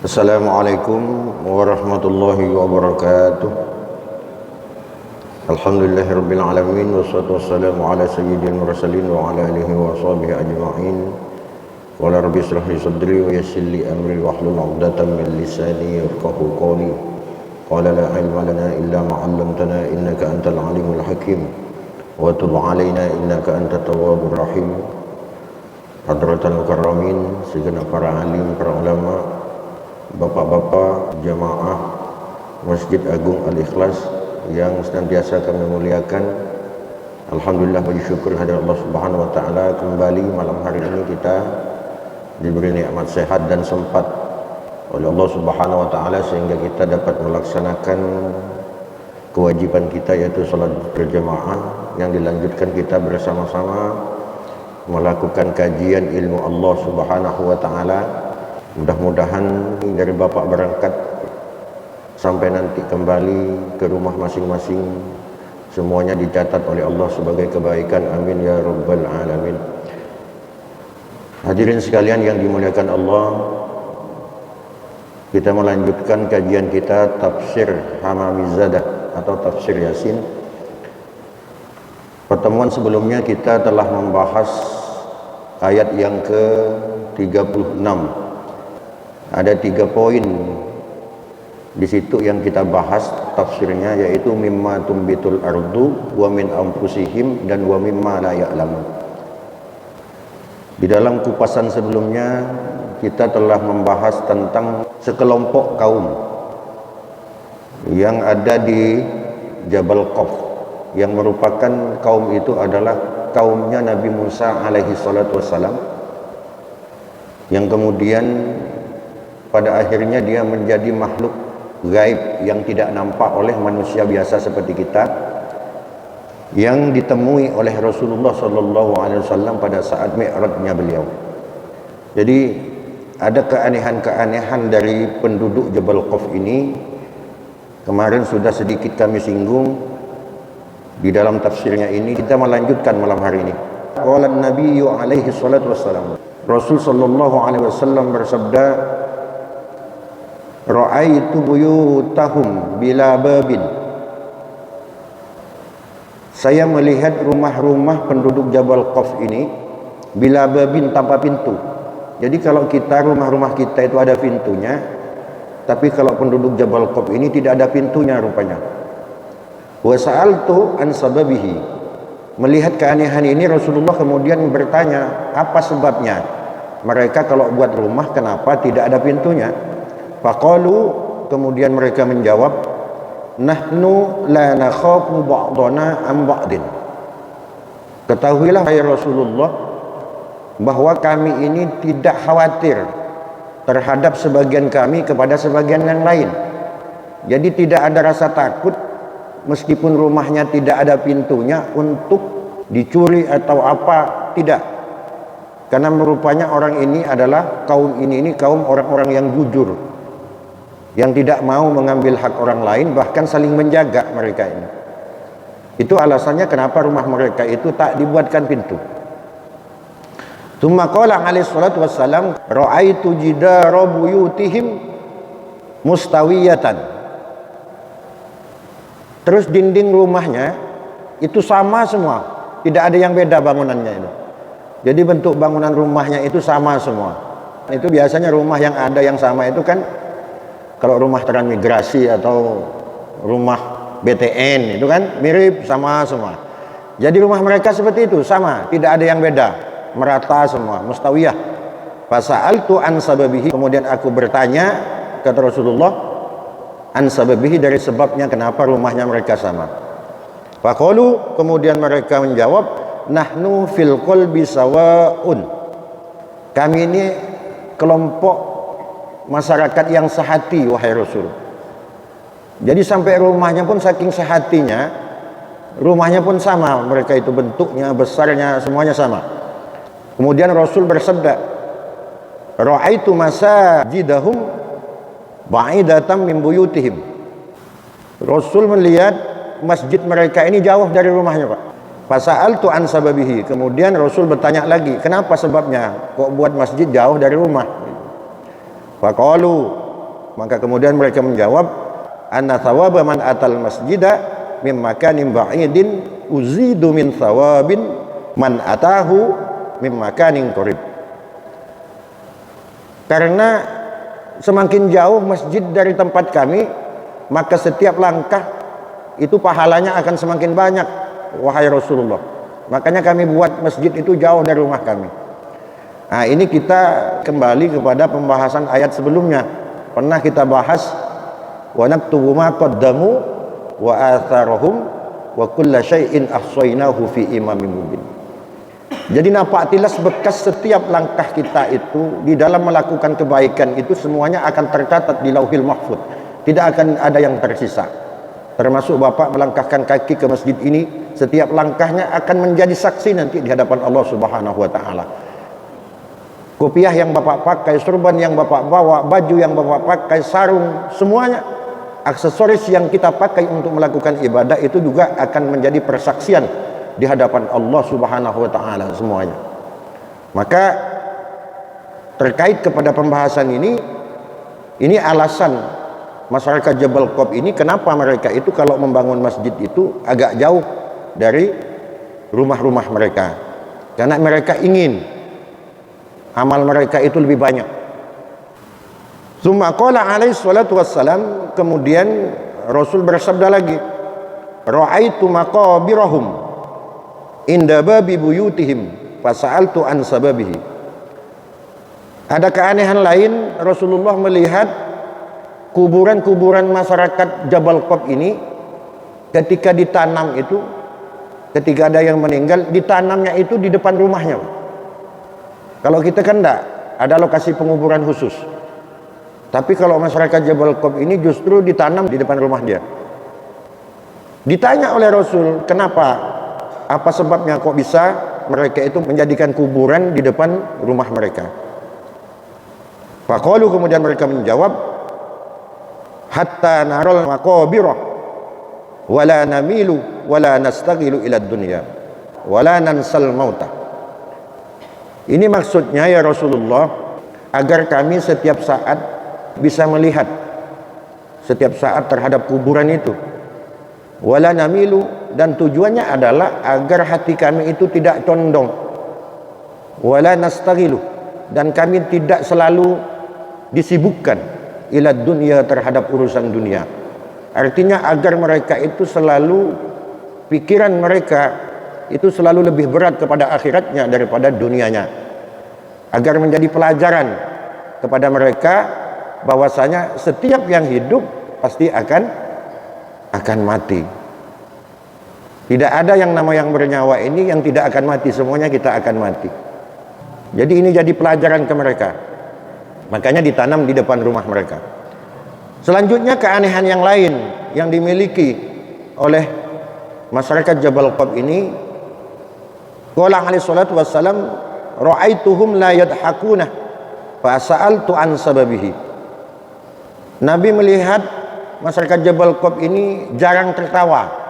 Assalamualaikum warahmatullahi wabarakatuh. Alhamdulillahirabbil alamin wassalatu wassalamu ala sayyidil mursalin wa ala alihi wa sahbihi ajma'in. Qala rabbi ishrah li sadri wa yassir li amri wahlul 'uqdatam min lisani yafqahu qawli. Qala la ilma lana illa ma 'allamtana innaka antal alimul hakim. Wa tub 'alaina innaka antat tawwabur rahim. Hadratul mukarramin, segenap para alim, para ulama, bapak-bapak jamaah Masjid Agung Al-Ikhlas yang senantiasa kami muliakan. Alhamdulillah, puji syukur hadirat Allah Subhanahu wa taala, kembali malam hari ini kita diberi nikmat sehat dan sempat oleh Allah Subhanahu wa taala sehingga kita dapat melaksanakan kewajiban kita, yaitu salat berjamaah yang dilanjutkan kita bersama-sama melakukan kajian ilmu Allah Subhanahu wa taala. Mudah-mudahan dari Bapak berangkat sampai nanti kembali ke rumah masing-masing, semuanya dicatat oleh Allah sebagai kebaikan. Amin ya rabbal alamin. Hadirin sekalian yang dimuliakan Allah, kita melanjutkan kajian kita tafsir Hamamizadah atau tafsir Yasin. Pertemuan sebelumnya kita telah membahas ayat yang ke-36. Ada 3 poin di situ yang kita bahas tafsirnya, yaitu mimma tumbitul ardu wa min anfusihim dan wa mimma la ya'lamun. Di dalam kupasan sebelumnya kita telah membahas tentang sekelompok kaum yang ada di Jabal Qaf, yang merupakan kaum itu adalah kaumnya Nabi Musa alaihi salatu wassalam, yang kemudian pada akhirnya dia menjadi makhluk gaib yang tidak nampak oleh manusia biasa seperti kita, yang ditemui oleh Rasulullah sallallahu alaihi wasallam pada saat mi'rajnya beliau. Jadi ada keanehan-keanehan dari penduduk Jabal Qaf ini. Kemarin sudah sedikit kami singgung di dalam tafsirnya ini. Kita melanjutkan malam hari ini. Qala an-nabiyyu alaihi salatu wassalam, Rasul sallallahu alaihi wasallam bersabda, ra'aitu buyutahum bila babin. Saya melihat rumah-rumah penduduk Jabal Qaf ini bila babin, tanpa pintu. Jadi kalau kita, rumah-rumah kita itu ada pintunya, tapi kalau penduduk Jabal Qaf ini tidak ada pintunya rupanya. Wa sa'altu an sababihi. Melihat keanehan ini, Rasulullah kemudian bertanya, apa sebabnya mereka kalau buat rumah kenapa tidak ada pintunya? Faqalu, kemudian mereka menjawab, nahnu la nakhafu ba'dana am ba'din. Ketahuilah hai Rasulullah bahwa kami ini tidak khawatir terhadap sebagian kami kepada sebagian yang lain. Jadi tidak ada rasa takut meskipun rumahnya tidak ada pintunya untuk dicuri atau apa, tidak. Karena merupanya orang ini adalah kaum ini kaum orang-orang yang jujur, yang tidak mau mengambil hak orang lain, bahkan saling menjaga mereka ini. Itu alasannya kenapa rumah mereka itu tak dibuatkan pintu. Tsumma qala alaihi salatu wassalam, ra'aitu jidara buyutihim mustawiyatan. Terus dinding rumahnya itu sama semua, tidak ada yang beda bangunannya itu. Jadi bentuk bangunan rumahnya itu sama semua. Itu biasanya rumah yang ada yang sama itu kan, kalau rumah transmigrasi atau rumah BTN itu kan mirip, sama semua. Jadi rumah mereka seperti itu, sama, tidak ada yang beda, merata semua, mustawiyah. Fasa'altu an sababihi, kemudian aku bertanya, kata Rasulullah, an sababihi, dari sebabnya kenapa rumahnya mereka sama. Faqalu, kemudian mereka menjawab, nahnu fil qalbi sawa'un. Kami ini kelompok masyarakat yang sehati, wahai Rasul. Jadi sampai rumahnya pun saking sehatinya, rumahnya pun sama, mereka itu bentuknya, besarnya, semuanya sama. Kemudian Rasul bersabda, ra'aitu masajidahum ba'idatan min buyutihim. Rasul melihat masjid mereka ini jauh dari rumahnya, Pak. Fasa'altu an sababihi. Kemudian Rasul bertanya lagi, kenapa sebabnya kok buat masjid jauh dari rumah? Faqalu, Maka kemudian mereka menjawab, anna thawaba man atal masjida min makanin ba'idin uzidu min thawabin man atahu min makanin qarib. Karena semakin jauh masjid dari tempat kami, maka setiap langkah itu pahalanya akan semakin banyak, wahai Rasulullah. Makanya kami buat masjid itu jauh dari rumah kami. Nah, ini kita kembali kepada pembahasan ayat sebelumnya. Pernah kita bahas, wa naktubu ma qaddamu wa atharahum wa kulla syai'in ahsaynahu fi imamin mubin. Jadi napak tilas bekas setiap langkah kita itu di dalam melakukan kebaikan itu semuanya akan tercatat di Lauhil Mahfuz. Tidak akan ada yang tersisa. Termasuk Bapak melangkahkan kaki ke masjid ini, setiap langkahnya akan menjadi saksi nanti di hadapan Allah Subhanahu wa taala. Kopiah yang Bapak pakai, sorban yang Bapak bawa, baju yang Bapak pakai, sarung, semuanya aksesoris yang kita pakai untuk melakukan ibadah itu juga akan menjadi persaksian di hadapan Allah Subhanahu wa taala semuanya. Maka terkait kepada pembahasan ini alasan masyarakat Jabal Qub ini kenapa mereka itu kalau membangun masjid itu agak jauh dari rumah-rumah mereka. Karena mereka ingin amal mereka itu lebih banyak. Tsumma qala alaihi salatu wassalam, kemudian Rasul bersabda lagi, ra'aitu maqabirahum inda babi buyutihim fasa'altu an sababihi. Ada keanehan lain, Rasulullah melihat kuburan-kuburan masyarakat Jabal Qub ini ketika ditanam itu, ketika ada yang meninggal, ditanamnya itu di depan rumahnya. Kalau kita kan enggak, ada lokasi penguburan khusus. Tapi kalau masyarakat Jabal Qub ini justru ditanam di depan rumah dia. Ditanya oleh Rasul, kenapa? Apa sebabnya kok bisa mereka itu menjadikan kuburan di depan rumah mereka? Faqalu, kemudian mereka menjawab, hatta naral maqabirah wala namilu wala nastaghilu ila dunya wala nansal mauta. Ini maksudnya ya Rasulullah, agar kami setiap saat bisa melihat setiap saat terhadap kuburan itu. Wala namilu, dan tujuannya adalah agar hati kami itu tidak condong. Wala nastaghilu, dan kami tidak selalu disibukkan ila dunia, terhadap urusan dunia. Artinya agar mereka itu selalu, pikiran mereka itu selalu lebih berat kepada akhiratnya daripada dunianya, agar menjadi pelajaran kepada mereka bahwasanya setiap yang hidup pasti akan mati. Tidak ada yang nama yang bernyawa ini yang tidak akan mati, semuanya kita akan mati. Jadi ini jadi pelajaran ke mereka, makanya ditanam di depan rumah mereka. Selanjutnya keanehan yang lain yang dimiliki oleh masyarakat Jabal Qub ini, qala alaihi salatu wassalam, ra'aituhum la yadhakuna fa sa'altu an sababihi. Nabi melihat masyarakat Jabal Qub ini jarang tertawa.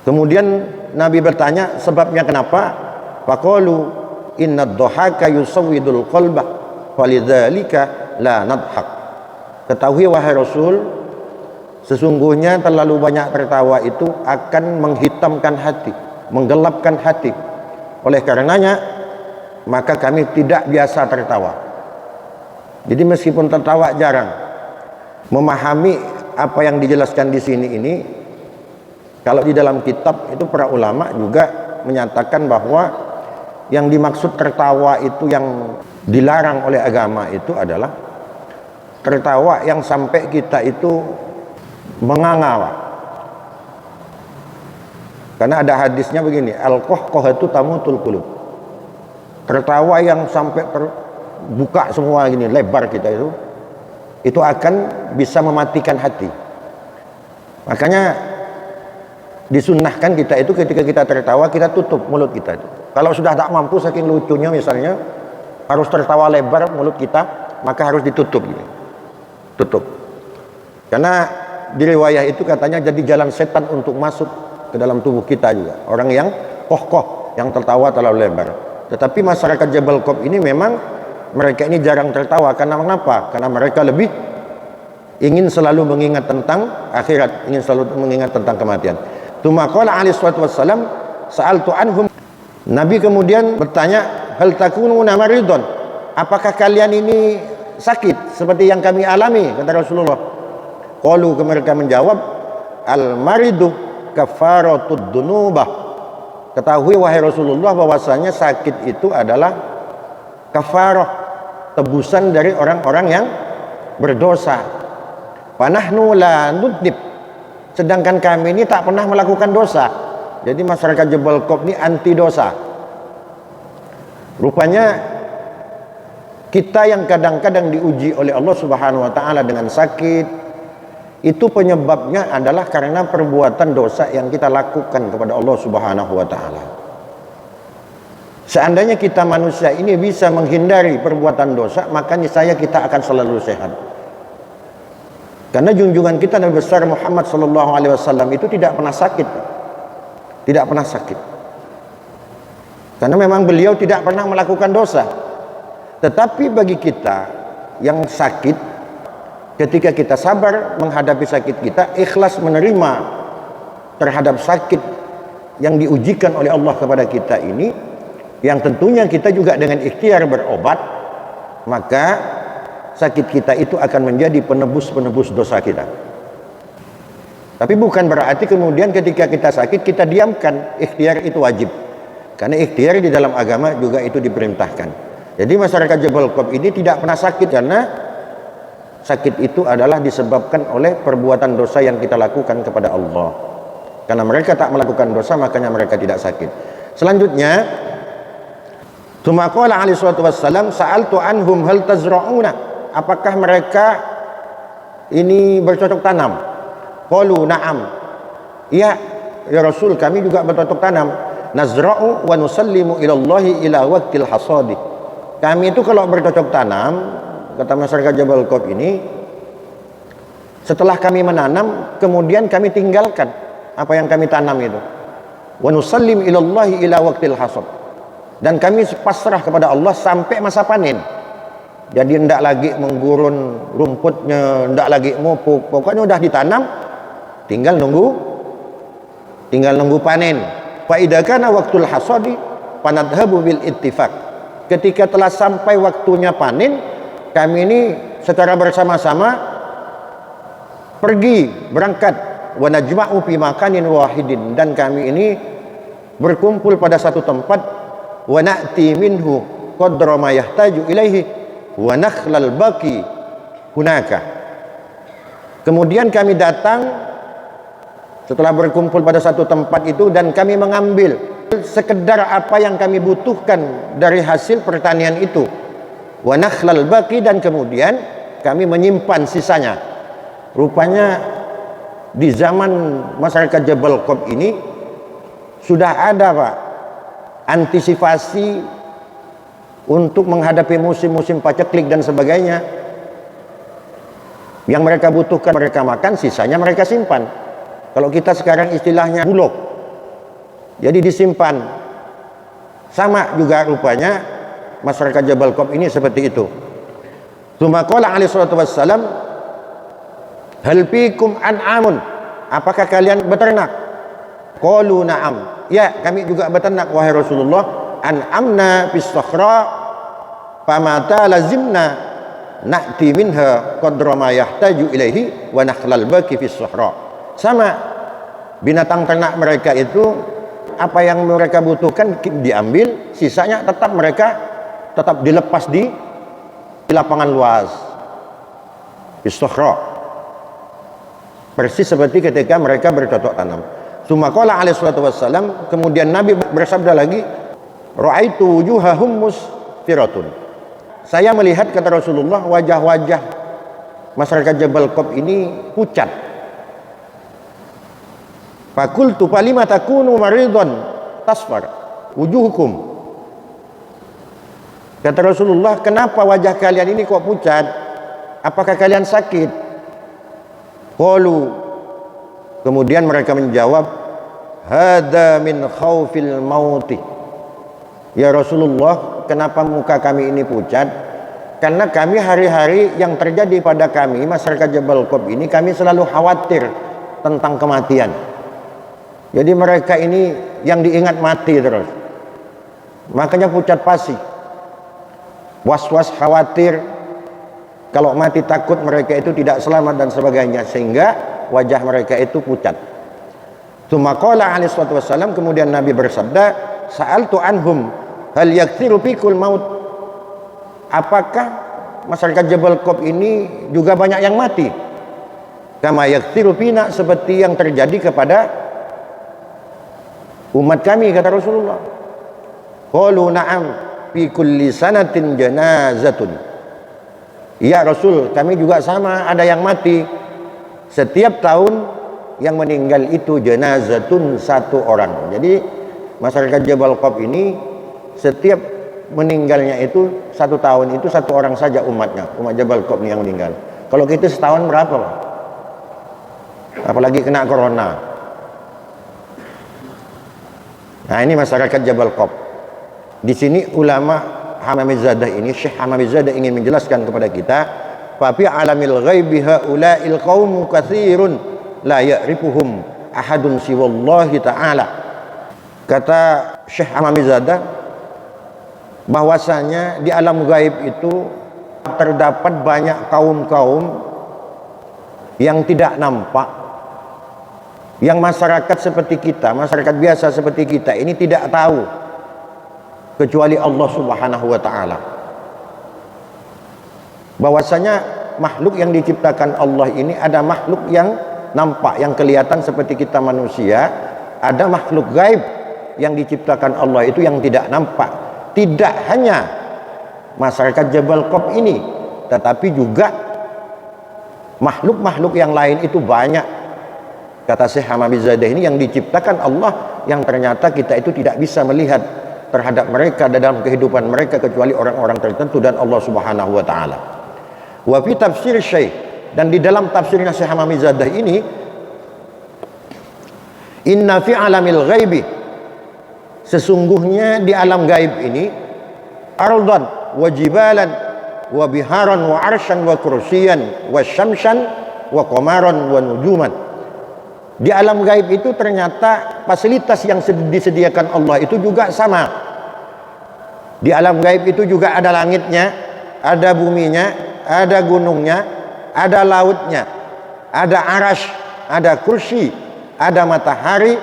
Kemudian Nabi bertanya sebabnya kenapa? Faqalu inna ad-dhahaka yusawwidul qalba walidzalika la nadhak. Ketahui wahai Rasul, sesungguhnya terlalu banyak tertawa itu akan menghitamkan hati, menggelapkan hati. Oleh karenanya maka kami tidak biasa tertawa. Jadi meskipun tertawa jarang, memahami apa yang dijelaskan di sini ini, kalau di dalam kitab itu para ulama juga menyatakan bahwa yang dimaksud tertawa itu yang dilarang oleh agama itu adalah tertawa yang sampai kita itu menganga. Karena ada hadisnya begini, al-qahqahatu tamutul qulub. Tertawa yang sampai terbuka semua gini, lebar kita itu akan bisa mematikan hati. Makanya disunnahkan kita itu ketika kita tertawa kita tutup mulut kita itu. Kalau sudah tak mampu saking lucunya misalnya harus tertawa lebar mulut kita, maka harus ditutup gini. Tutup. Karena di riwayah itu katanya jadi jalan setan untuk masuk ke dalam tubuh kita juga. Orang yang koh-koh, yang tertawa terlalu lebar. Tetapi masyarakat Jabal Qub ini memang mereka ini jarang tertawa. Karena mengapa? Karena mereka lebih ingin selalu mengingat tentang akhirat, ingin selalu mengingat tentang kematian. Tsumma qala alaihi salatu wassalam, sa'altu anhum. Nabi kemudian bertanya, hal takununa maridun? Apakah kalian ini sakit seperti yang kami alami? Kata Rasulullah. Qalu, mereka menjawab, al maridu kafaratud dunubah. Ketahui wahai Rasulullah bahwasanya sakit itu adalah kafarah, tebusan dari orang-orang yang berdosa. Panahnu la nudnib, sedangkan kami ini tak pernah melakukan dosa. Jadi masyarakat Jabal Qub ini anti dosa. Rupanya kita yang kadang-kadang diuji oleh Allah Subhanahu wa taala dengan sakit, itu penyebabnya adalah karena perbuatan dosa yang kita lakukan kepada Allah Subhanahu wa taala. Seandainya kita manusia ini bisa menghindari perbuatan dosa, maka niscaya kita akan selalu sehat. Karena junjungan kita Nabi besar Muhammad sallallahu alaihi wasallam itu tidak pernah sakit. Tidak pernah sakit. Karena memang beliau tidak pernah melakukan dosa. Tetapi bagi kita yang sakit, ketika kita sabar menghadapi sakit kita, ikhlas menerima terhadap sakit yang diujikan oleh Allah kepada kita ini, yang tentunya kita juga dengan ikhtiar berobat, maka sakit kita itu akan menjadi penebus-penebus dosa kita. Tapi bukan berarti kemudian ketika kita sakit kita diamkan. Ikhtiar itu wajib, karena ikhtiar di dalam agama juga itu diperintahkan. Jadi masyarakat Jabal Qub ini tidak pernah sakit, karena sakit itu adalah disebabkan oleh perbuatan dosa yang kita lakukan kepada Allah. Karena mereka tak melakukan dosa, makanya mereka tidak sakit. Selanjutnya, tsumma qala alaihi salatu wassalam, sa'altu anhum hal tazra'una? Apakah mereka ini bercocok tanam? Qalu na'am. Iya, ya Rasul, kami juga bercocok tanam. Nazra'u wa nusallimu ilallahi ila waqtil hasadi. Kami itu kalau bercocok tanam, kata masyarakat Jabal Qub ini, setelah kami menanam, kemudian kami tinggalkan apa yang kami tanam itu. Wa nusallim ilallahi ila waqtil hasad. Dan kami pasrah kepada Allah sampai masa panen. Jadi tidak lagi menggurun rumputnya, tidak lagi mupuk, pokoknya udah ditanam, tinggal nunggu panen. Fa idza kana waqtul hasadi panadhabu bil ittifaq. Ketika telah sampai waktunya panen, kami ini secara bersama-sama berangkat, wa najma'u fi makanin wahidin, dan kami ini berkumpul pada satu tempat, wa na'ti minhu qadra ma yahtaju ilaihi wa nakhlal baqi hunaka. Kemudian kami datang setelah berkumpul pada satu tempat itu, dan kami mengambil sekedar apa yang kami butuhkan dari hasil pertanian itu, wa nakhlal baqi, dan kemudian kami menyimpan sisanya. Rupanya di zaman masyarakat Jabal Qub ini sudah ada, Pak, antisipasi untuk menghadapi musim-musim paceklik dan sebagainya. Yang mereka butuhkan mereka makan, sisanya mereka simpan. Kalau kita sekarang istilahnya bulog, jadi disimpan. Sama juga rupanya masyarakat Jabal Qub ini seperti itu. Tsumma qala alaihi salatu wassalam, hal fikum an'amun? Apakah kalian beternak? Qalu na'am. Ya, kami juga beternak wahai Rasulullah. An'amna bis sakhra famata lazimna na'ti minha qadra ma yahtaju ilaihi wa nakhlal baqi fis sahra. Sama, binatang ternak mereka itu apa yang mereka butuhkan diambil, sisanya tetap dilepas di lapangan luas, fis sahra. Persis seperti ketika mereka bercocok tanam. Tsumma qala alaihi salatu wassalam, kemudian Nabi bersabda lagi, ra'aitu wujuhahum musfiratun. Saya melihat, kata Rasulullah, wajah-wajah masyarakat Jabal Qub ini pucat. Fakultu falima takunu maridun tasfar wujuhukum. Kata Rasulullah, kenapa wajah kalian ini kok pucat? Apakah kalian sakit? Qalu, kemudian mereka menjawab, hada min khaufil mauti. Ya Rasulullah, kenapa muka kami ini pucat? Karena kami hari-hari yang terjadi pada kami masyarakat Jabal Qub ini, kami selalu khawatir tentang kematian. Jadi mereka ini yang diingat mati terus. Makanya pucat pasi, was-was, khawatir kalau mati, takut mereka itu tidak selamat dan sebagainya, sehingga wajah mereka itu pucat. Tsumma qala alaihi salatu wassalam, kemudian Nabi bersabda, sa'altu anhum hal yaktsiru fikul maut. Apakah masyarakat Jabal Qub ini juga banyak yang mati? Kama yaktsiru fina, seperti yang terjadi kepada umat kami, kata Rasulullah. Qalu na'am fi kulli sanatin janazatun. Ya Rasul, kami juga sama, ada yang mati. Setiap tahun yang meninggal itu janazatun, satu orang. Jadi masyarakat Jabal Qub ini setiap meninggalnya itu satu tahun itu satu orang saja umatnya, umat Jabal Qub yang meninggal. Kalau kita setahun berapa, Pak? Apalagi kena corona. Nah, ini masyarakat Jabal Qub. Di sini ulama Hamamizadah ini, Syekh Hamamizadah ingin menjelaskan kepada kita, fa fi alamil ghaibi haula'il qaumu katsirun la ya'rifuhum ahadun siwallahi ta'ala. Kata Syekh Hamamizadah, bahwasanya di alam gaib itu terdapat banyak kaum-kaum yang tidak nampak, yang masyarakat seperti kita, masyarakat biasa seperti kita ini tidak tahu, kecuali Allah Subhanahu wa ta'ala. Bahwasanya makhluk yang diciptakan Allah ini, ada makhluk yang nampak, yang kelihatan seperti kita manusia, ada makhluk gaib yang diciptakan Allah itu yang tidak nampak. Tidak hanya masyarakat Jabal Qub ini, tetapi juga makhluk-makhluk yang lain itu banyak. Kata Syekh Hamamizadah ini, yang diciptakan Allah yang ternyata kita itu tidak bisa melihat terhadap mereka dalam kehidupan mereka kecuali orang-orang tertentu dan Allah Subhanahu wa ta'ala. Wa fi tafsir Syekh, dan di dalam tafsirnya Syekh Hamamizadah ini, inna fi alamil ghaibi, sesungguhnya di alam gaib ini, ardan wa jibalan wa biharan wa arsyan wa kursiyan wa syamsan wa qamaran wa nujuman. Di alam gaib itu ternyata fasilitas yang disediakan Allah itu juga sama. Di alam gaib itu juga ada langitnya, ada buminya, ada gunungnya, ada lautnya, ada arasy, ada kursi, ada matahari,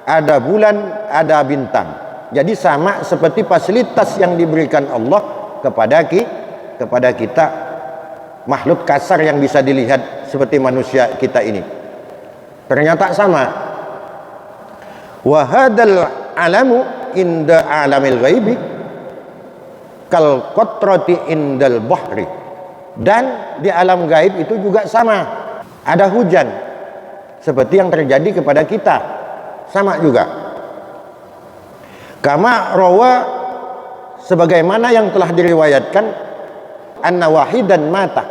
ada bulan, ada bintang. Jadi sama seperti fasilitas yang diberikan Allah kepada kita, makhluk kasar yang bisa dilihat seperti manusia kita ini. Ternyata sama. Wa hadzal alamu inda alamil ghaibi kal qatrati indal bahri. Dan di alam gaib itu juga sama. Ada hujan seperti yang terjadi kepada kita. Sama juga. Kama rawa, sebagaimana yang telah diriwayatkan, anna wahidan mata.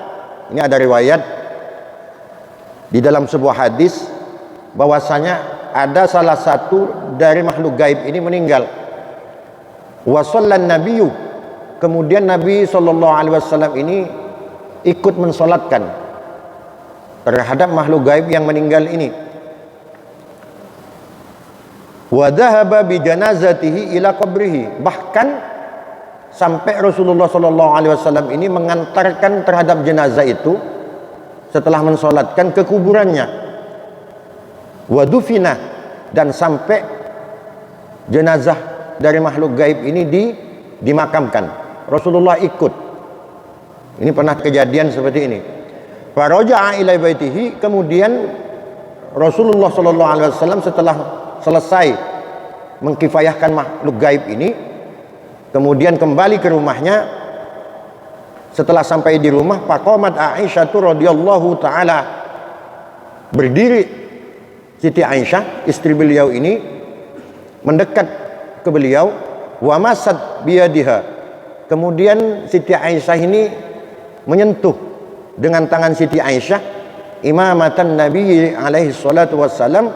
Ini ada riwayat di dalam sebuah hadis bahwasanya ada salah satu dari makhluk gaib ini meninggal. Wa shallan nabiyyu, kemudian Nabi sallallahu alaihi wasallam ini ikut mensolatkan terhadap makhluk gaib yang meninggal ini. Wa dhahaba bi janazatihi ila qabrihi, bahkan sampai Rasulullah sallallahu alaihi wasallam ini mengantarkan terhadap jenazah itu setelah mensolatkan ke kuburannya. Wa dufina, dan sampai jenazah dari makhluk gaib ini dimakamkan. Rasulullah ikut. Ini pernah kejadian seperti ini. Faraja'a ila baitihi, kemudian Rasulullah sallallahu alaihi wasallam setelah selesai mengkifayahkan makhluk gaib ini, kemudian kembali ke rumahnya. Setelah sampai di rumah, faqamat Aisyah radhiyallahu taala, berdiri Siti Aisyah istri beliau ini mendekat ke beliau, wa masat biyadiha, kemudian Siti Aisyah ini menyentuh dengan tangan Siti Aisyah imamatan Nabi alaihi salatu wassalam,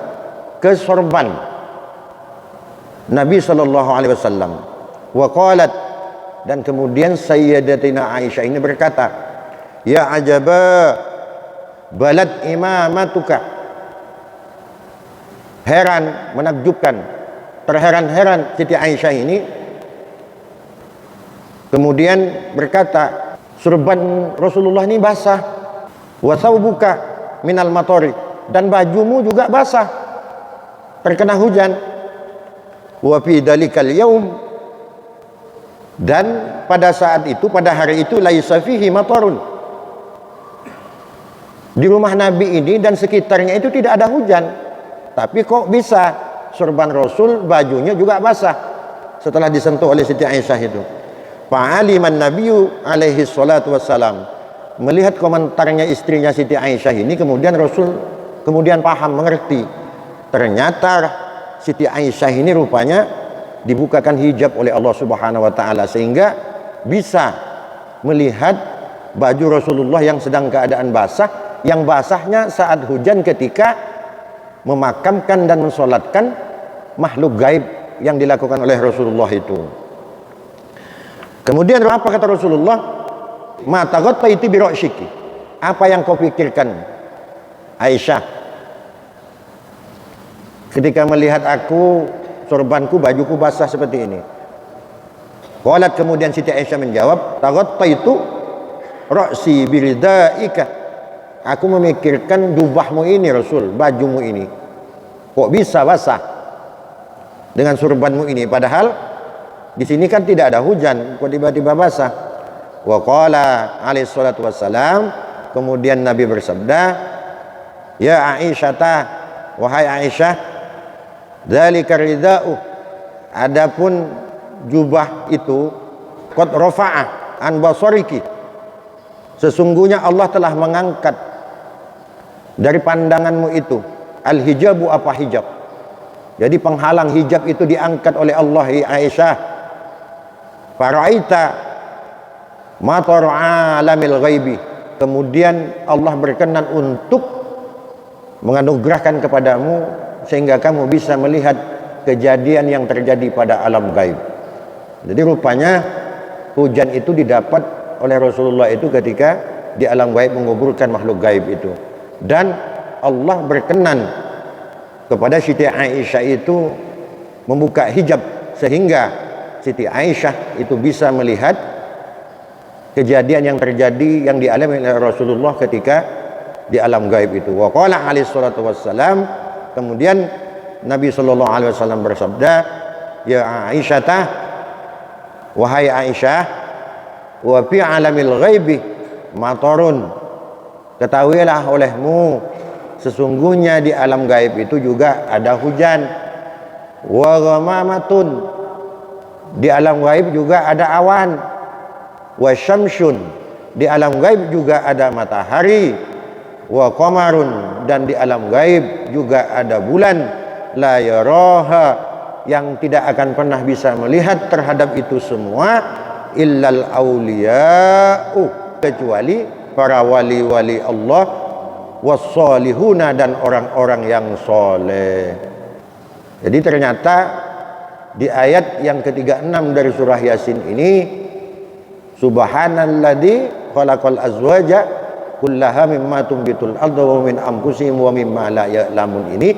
ke sorban Nabi sallallahu alaihi wasallam. Wa qalat, Dan kemudian Sayyidatina Aisyah ini berkata, ya ajaba balad imamatuka, heran, menakjubkan, terheran-heran Siti Aisyah ini. Kemudian berkata, surban Rasulullah ini basah, wa thawbuka minal matori, dan bajumu juga basah, terkena hujan. Wa fi dalikal yaum, dan pada saat itu, pada hari itu, laisa fihi matarun, di rumah Nabi ini dan sekitarnya itu tidak ada hujan, tapi kok bisa surban Rasul bajunya juga basah setelah disentuh oleh Siti Aisyah itu. Fa'aliman Nabiyyu alaihi salatu wassalam, melihat komentarnya istrinya Siti Aisyah ini, kemudian Rasul kemudian paham, mengerti, ternyata Siti Aisyah ini rupanya dibukakan hijab oleh Allah Subhanahu wa taala sehingga bisa melihat baju Rasulullah yang sedang keadaan basah, yang basahnya saat hujan ketika memakamkan dan mensolatkan makhluk gaib yang dilakukan oleh Rasulullah itu. Kemudian apa kata Rasulullah? Ma taghattaiti bi ra'syiki, apa yang kau pikirkan Aisyah ketika melihat aku, sorbanku, bajuku basah seperti ini? Qalat, kemudian Siti Aisyah menjawab, taghattaitu ra'si biridaika, aku memikirkan jubahmu ini Rasul, bajumu ini, kok bisa basah dengan surbanmu ini, padahal di sini kan tidak ada hujan, kok tiba-tiba basah. Wa qala alaihi salatu wassalam, kemudian Nabi bersabda, ya Aisyah, wahai Aisyah, dzalika rida'u, adapun jubah itu, qad rafa'ah an basariki, sesungguhnya Allah telah mengangkat dari pandanganmu itu, al-hijabu, apa hijab, jadi penghalang hijab itu diangkat oleh Allah, ya Aisyah. Fara'aita matar alamil ghaibi, kemudian Allah berkenan untuk menganugerahkan kepadamu sehingga kamu bisa melihat kejadian yang terjadi pada alam gaib. Jadi rupanya hujan itu didapat oleh Rasulullah itu ketika di alam gaib menguburkan makhluk gaib itu, dan Allah berkenan kepada Siti Aisyah itu membuka hijab sehingga Siti Aisyah itu bisa melihat kejadian yang terjadi yang dialami oleh Rasulullah ketika di alam gaib itu. Wa qala alaihi salatu wassalam, kemudian Nabi sallallahu alaihi wasallam bersabda, ya Aisyah, wahai Aisyah, wa fi alamil ghaibi matarun, ketahuilah olehmu sesungguhnya di alam gaib itu juga ada hujan. Wa ghamamatun, di alam gaib juga ada awan. Wa syamsun, di alam gaib juga ada matahari. Wa qamarun, dan di alam gaib juga ada bulan. La yaraha, yang tidak akan pernah bisa melihat terhadap itu semua illal auliya'u, kecuali para wali-wali Allah, wassalihuna, dan orang-orang yang soleh. Jadi ternyata di ayat yang ke-36 dari surah Yasin ini, subhanalladzi khalaqal azwaja kullaha mimma tumbitul ardu wa min anfusihim wa mimma la ya'lamun, ini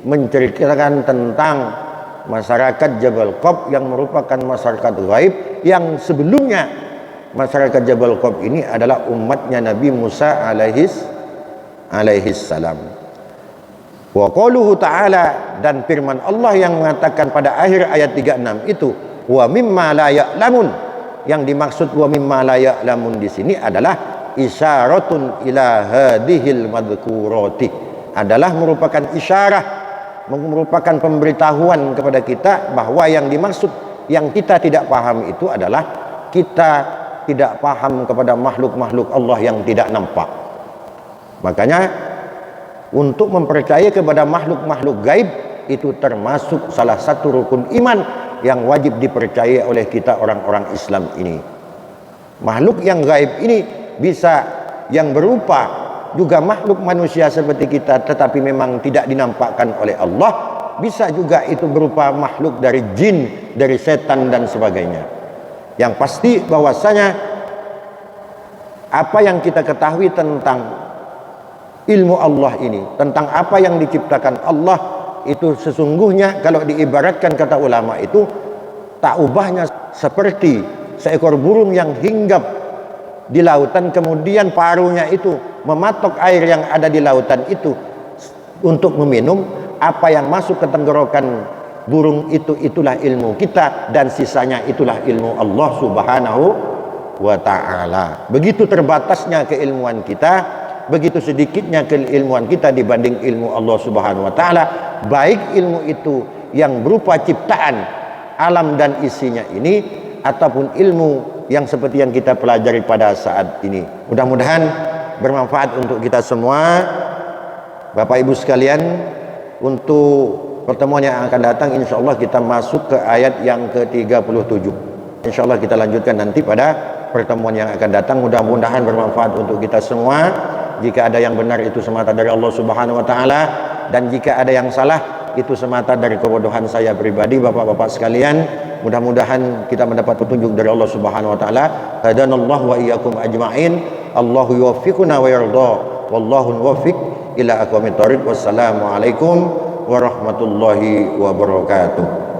menceritakan tentang masyarakat Jabal Qab yang merupakan masyarakat gaib yang sebelumnya masyarakat Jabal Qab ini adalah umatnya Nabi Musa alaihis salam. Wa qauluhu ta'ala, dan firman Allah yang mengatakan pada akhir ayat 36 itu, wa mimma la ya'lamun, yang dimaksud wa mimma la ya'lamun di sini adalah isyaratun ila hadhil madhkurati, adalah merupakan isyarah, merupakan pemberitahuan kepada kita bahwa yang dimaksud yang kita tidak paham itu adalah kita tidak paham kepada makhluk-makhluk Allah yang tidak nampak. Makanya untuk mempercayai kepada makhluk-makhluk gaib itu termasuk salah satu rukun iman yang wajib dipercayai oleh kita orang-orang Islam ini. Makhluk yang gaib ini bisa yang berupa juga makhluk manusia seperti kita, tetapi memang tidak dinampakkan oleh Allah. Bisa juga itu berupa makhluk dari jin, dari setan dan sebagainya. Yang pasti bahwasanya apa yang kita ketahui tentang ilmu Allah ini, tentang apa yang diciptakan Allah itu sesungguhnya kalau diibaratkan kata ulama itu tak ubahnya seperti seekor burung yang hinggap di lautan, kemudian paruhnya itu mematok air yang ada di lautan itu untuk meminum. Apa yang masuk ke tenggorokan burung itu, itulah ilmu kita, dan sisanya itulah ilmu Allah Subhanahu wa ta'ala. Begitu terbatasnya keilmuan kita, begitu sedikitnya keilmuan kita dibanding ilmu Allah Subhanahu wa ta'ala, baik ilmu itu yang berupa ciptaan alam dan isinya ini, ataupun ilmu yang seperti yang kita pelajari pada saat ini. Mudah-mudahan bermanfaat untuk kita semua. Bapak Ibu sekalian, untuk pertemuan yang akan datang insya Allah kita masuk ke ayat yang ke-37. Insya Allah kita lanjutkan nanti pada pertemuan yang akan datang. Mudah-mudahan bermanfaat untuk kita semua. Jika ada yang benar itu semata dari Allah Subhanahu wa ta'ala, dan jika ada yang salah itu semata dari kebodohan saya pribadi. Bapak-bapak sekalian, mudah-mudahan kita mendapat petunjuk dari Allah Subhanahu wa ta'ala. Hadanallahu wa iyyakum ajma'in. Allahu yuwaffiquna wa yarda. Wallahu muwaffiq ila aqwamit thoriq. Wassalamualaikum warahmatullahi wabarakatuh.